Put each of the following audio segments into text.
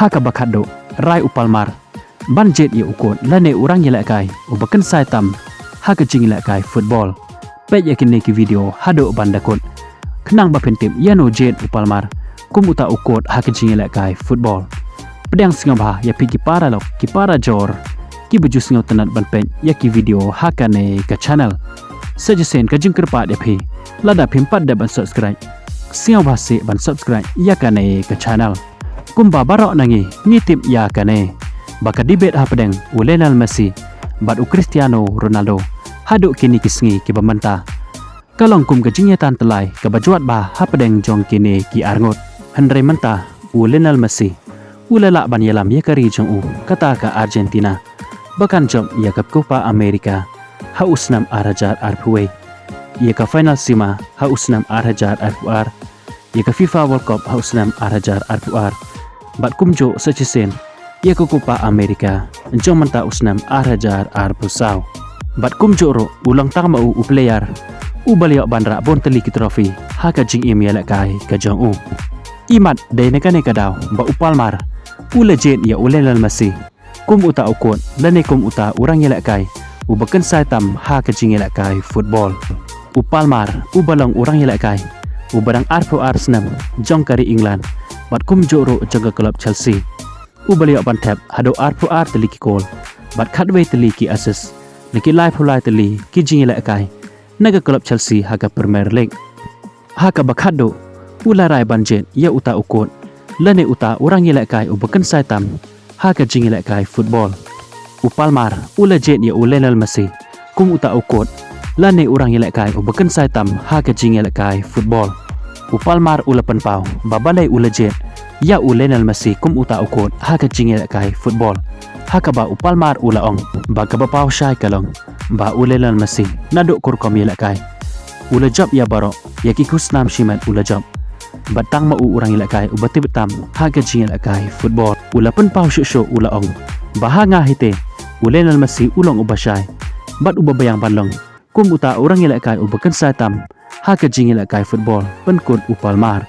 haka bakado rai upalmar ban Jied ya ukot lane urang yelak kai ubakan sai tam haka jing yelak kai football Peit yakin neki video hado bandakot kenang bapentim iano Jied upalmar kum uta ukot haka jing yelak kai football pedang singabha ya pi kipara lok kipara jor ki baju singaw tanat ban pen ya ki video haka ne ka channel suggestion ka jing kerpa de phi lada phimpat de ban subscribe singabha se ban subscribe ya ka ne ka channel kumba barok nangi ngitip ya kane baka debate Hapdeng Lionel Messi bat Cristiano Ronaldo haduk kini kisngi ki bamanta kalong kum kejingatan telai ke bajuat ba Hapdeng jong kini ki arngot handre manta Lionel Messi ulala ban yalam ya kari jong kata ka Argentina bahkan jom ya ke Copa America ha usnam arhajar arpuwe ya ke final sima ha usnam arhajar arpuar ya ke FIFA World Cup ha usnam arhajar arpuar bat kumjo sechisen ia ke Copa America jom menta usnam arhajar arpusau bat kumjo ro ulang tang mau player ubaliok bandra bon teli ki trofi haka jing im yelak kai ka jong imat de nekane kadaw ba upalmar Jied ya Lionel Messi kum uta ukon lane kum uta urang yelak kai ubakan sai tam haka jing yelak kai football upalmar ubalong urang yelak kai ubarang arpu Arsenal jong kari England bat kum joro jaga klub Chelsea ubaliok ban tap hado arpu teli ki gol bat khatwe teli ki assist liki live hulai teli ki jing yelak kai naga klub Chelsea haka Premier League haka bakhado ularai ban Jied ya uta ukon lane uta urang yelak kai ubakan sai tam haka jing yelak kai football upalmar Jied ya Lionel Messi kum uta ukon lane urang yelak kai ubakan sai tam haka jing yelak kai football upalmar ulapan pau babalai Jied ya Lionel Messi kum uta ukot haka jing yelak kai football haka ba upalmar ulaong ba kabapau syai kalong ba Lionel Messi naduk kurkom yelak kai job ya barok ya kikus nam shimat job batang mau urang yelak kai ubati betam haka jing yelak kai football ulapan pau syuk ulaong bahanga hite Lionel Messi ulong ubasyai bat ubabayang banlong kum uta urang yelak kai ubakan satam haka jing yelak kai football penkut upalmar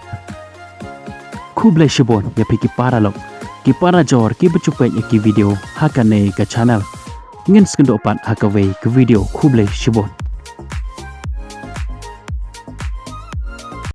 kublai shibon ya pi kipara lok kipara jor ki bacupet ya ki video haka ne ka channel ngin skendopan haka we ke video kublai shibon